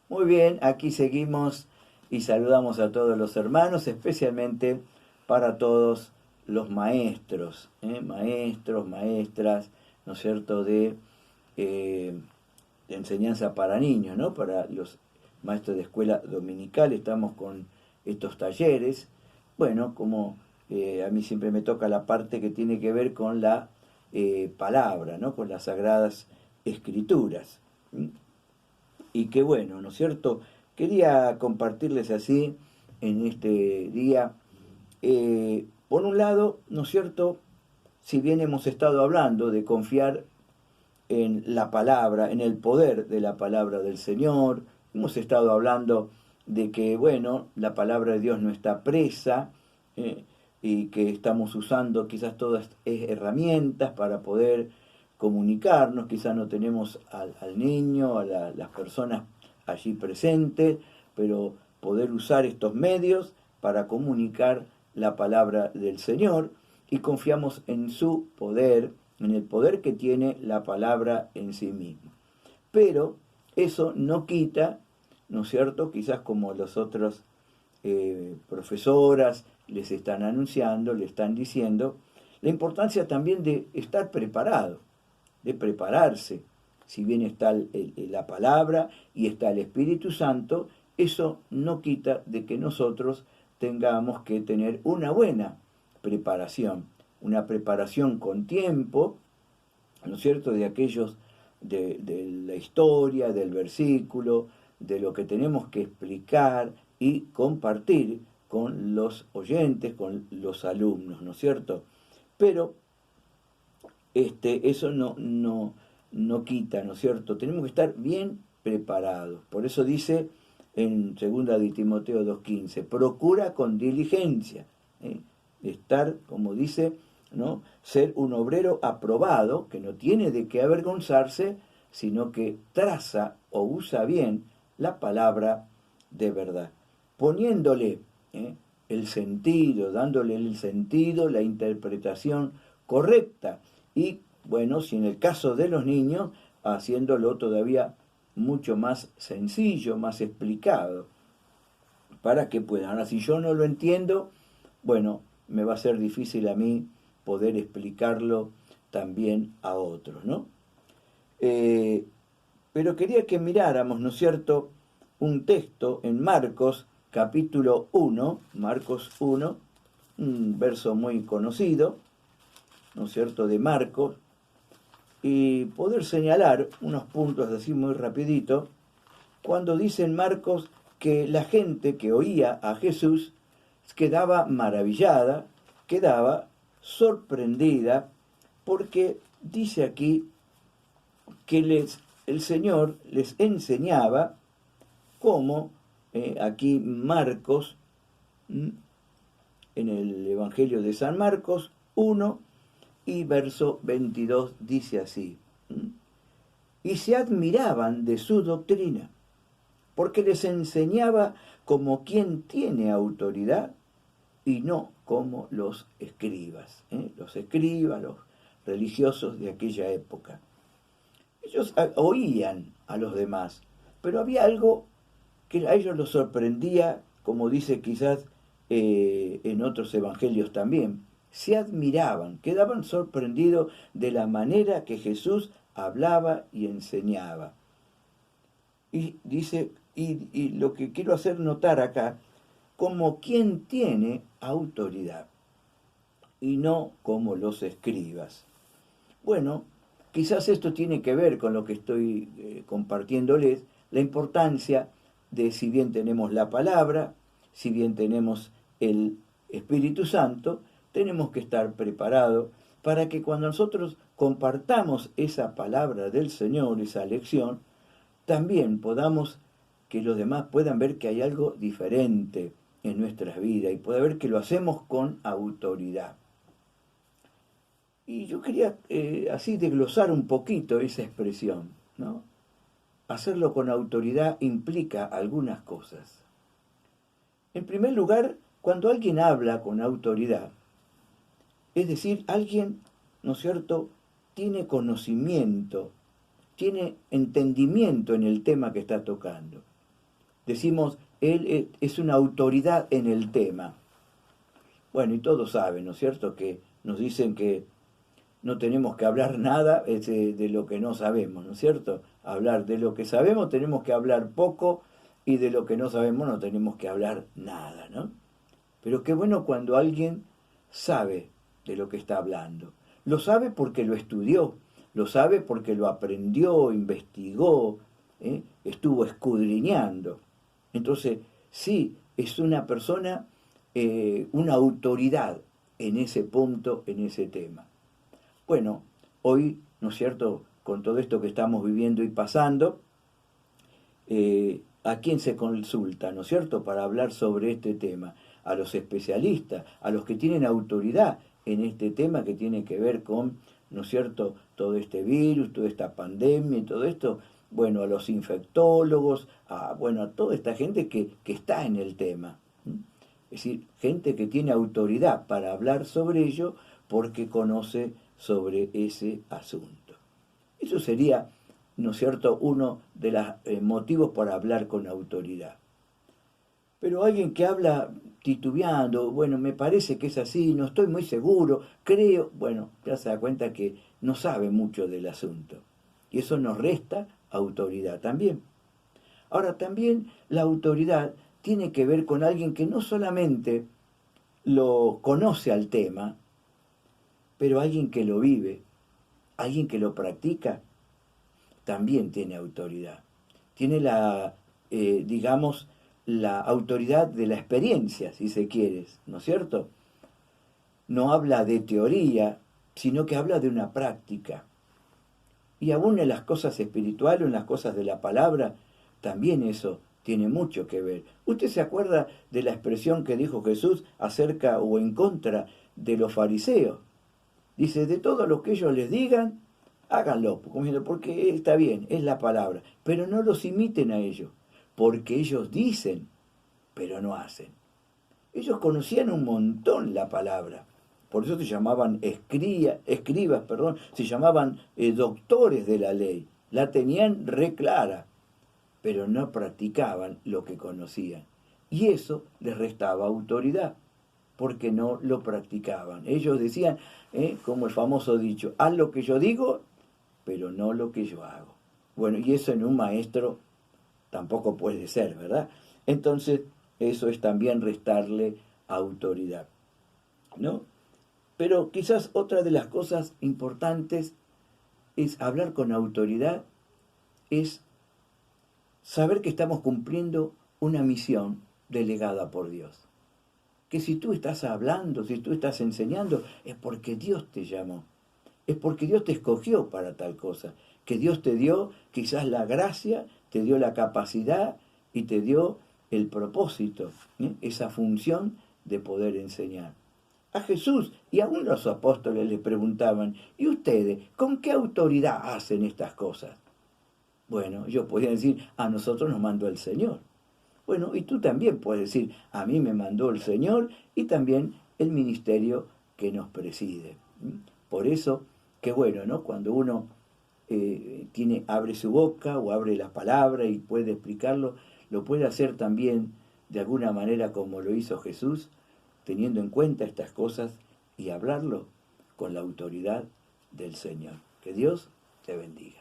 Muy bien, aquí seguimos y saludamos a todos los hermanos, especialmente para todos los maestros, maestros, maestras, ¿no es cierto?, de enseñanza para niños, ¿no? Para los maestros de escuela dominical estamos con estos talleres. Bueno, como a mí siempre me toca la parte que tiene que ver con la palabra, ¿no? Con las sagradas escrituras. Y qué bueno, ¿no es cierto? Quería compartirles así en este día, por un lado, ¿no es cierto? Si bien hemos estado hablando de confiar en la palabra, en el poder de la palabra del Señor, hemos estado hablando de que, bueno, la palabra de Dios no está presa, y que estamos usando quizás todas herramientas para poder comunicarnos, quizás no tenemos al niño, las personas allí presentes, pero poder usar estos medios para comunicar la palabra del Señor y confiamos en su poder, en el poder que tiene la palabra en sí misma. Pero eso no quita, ¿no es cierto?, quizás como los otros profesoras les están anunciando, le están diciendo, la importancia también de estar preparado, de prepararse. Si bien está la palabra y está el Espíritu Santo, eso no quita de que nosotros tengamos que tener una buena preparación, una preparación con tiempo, ¿no es cierto?, de aquellos de la historia, del versículo, de lo que tenemos que explicar y compartir con los oyentes, con los alumnos, ¿no es cierto? Pero eso no quita, ¿no es cierto? Tenemos que estar bien preparados. Por eso dice en 2 de Timoteo 2:15, procura con diligencia, estar, como dice, ¿no?, ser un obrero aprobado, que no tiene de qué avergonzarse, sino que traza o usa bien la palabra de verdad, poniéndole el sentido, dándole el sentido, la interpretación correcta. Y bueno, si en el caso de los niños, haciéndolo todavía mucho más sencillo, más explicado, para que puedan. Ahora, si yo no lo entiendo, bueno, me va a ser difícil a mí poder explicarlo también a otros, ¿no? Pero quería que miráramos, ¿no es cierto?, un texto en Marcos, capítulo 1, Marcos 1, un verso muy conocido, ¿no es cierto?, de Marcos, y poder señalar unos puntos así muy rapidito, cuando dicen Marcos que la gente que oía a Jesús quedaba maravillada, quedaba sorprendida, porque dice aquí que el Señor les enseñaba cómo, aquí Marcos, en el Evangelio de San Marcos 1 y verso 22 dice así, y se admiraban de su doctrina, porque les enseñaba como quien tiene autoridad y no como los escribas, los religiosos de aquella época. Ellos oían a los demás, pero había algo que a ellos los sorprendía, como dice quizás en otros evangelios también. Se admiraban, quedaban sorprendidos de la manera que Jesús hablaba y enseñaba. Y dice, y lo que quiero hacer notar acá, como quien tiene autoridad, y no como los escribas. Bueno, quizás esto tiene que ver con lo que estoy compartiéndoles, la importancia de, si bien tenemos la palabra, si bien tenemos el Espíritu Santo, tenemos que estar preparados para que cuando nosotros compartamos esa palabra del Señor, esa lección, también podamos, que los demás puedan ver que hay algo diferente en nuestras vidas y puedan ver que lo hacemos con autoridad. Y yo quería así desglosar un poquito esa expresión, ¿no? Hacerlo con autoridad implica algunas cosas. En primer lugar, cuando alguien habla con autoridad, es decir, alguien, ¿no es cierto?, tiene conocimiento, tiene entendimiento en el tema que está tocando. decimos, él es una autoridad en el tema. Bueno, y todos saben, ¿no es cierto?, que nos dicen que no tenemos que hablar nada de lo que no sabemos, ¿no es cierto? Hablar de lo que sabemos tenemos que hablar poco y de lo que no sabemos no tenemos que hablar nada, ¿no? Pero qué bueno cuando alguien sabe de lo que está hablando. Lo sabe porque lo estudió, lo sabe porque lo aprendió, investigó, estuvo escudriñando. Entonces, sí, es una persona, una autoridad en ese punto, en ese tema. Bueno, hoy, ¿no es cierto?, con todo esto que estamos viviendo y pasando, ¿a quién se consulta, ¿no es cierto?, para hablar sobre este tema? A los especialistas, a los que tienen autoridad en este tema que tiene que ver con, ¿no es cierto?, todo este virus, toda esta pandemia y todo esto. Bueno, a los infectólogos, a toda esta gente que está en el tema. Es decir, gente que tiene autoridad para hablar sobre ello porque conoce sobre ese asunto. Eso sería, ¿no es cierto?, uno de los motivos para hablar con autoridad. Pero alguien que habla titubeando, bueno, me parece que es así, no estoy muy seguro, creo, bueno, ya se da cuenta que no sabe mucho del asunto. Y eso nos resta autoridad también. Ahora, también la autoridad tiene que ver con alguien que no solamente lo conoce al tema, pero alguien que lo vive, alguien que lo practica, también tiene autoridad. Tiene digamos, la autoridad de la experiencia, si se quiere, ¿no es cierto? No habla de teoría, sino que habla de una práctica. Y aún en las cosas espirituales, en las cosas de la palabra, también eso tiene mucho que ver. ¿Usted se acuerda de la expresión que dijo Jesús acerca o en contra de los fariseos? Dice, de todo lo que ellos les digan, háganlo, porque está bien, es la palabra, pero no los imiten a ellos, porque ellos dicen, pero no hacen. Ellos conocían un montón la palabra, por eso se llamaban escribas, se llamaban doctores de la ley, la tenían re clara, pero no practicaban lo que conocían. Y eso les restaba autoridad, porque no lo practicaban. Ellos decían, como el famoso dicho, haz lo que yo digo, pero no lo que yo hago. Bueno, y eso en un maestro tampoco puede ser, ¿verdad? Entonces, eso es también restarle autoridad, ¿no? Pero quizás otra de las cosas importantes es hablar con autoridad, es saber que estamos cumpliendo una misión delegada por Dios. Que si tú estás hablando, si tú estás enseñando, es porque Dios te llamó, es porque Dios te escogió para tal cosa, que Dios te dio quizás la gracia, te dio la capacidad y te dio el propósito, esa función de poder enseñar. A Jesús y aún los apóstoles le preguntaban, ¿y ustedes con qué autoridad hacen estas cosas? Bueno, ellos podían decir, a nosotros nos mandó el Señor. Bueno, y tú también puedes decir, a mí me mandó el Señor y también el ministerio que nos preside. Por eso, qué bueno, ¿no? Cuando uno abre su boca o abre la palabra y puede explicarlo, lo puede hacer también de alguna manera como lo hizo Jesús, teniendo en cuenta estas cosas y hablarlo con la autoridad del Señor. Que Dios te bendiga.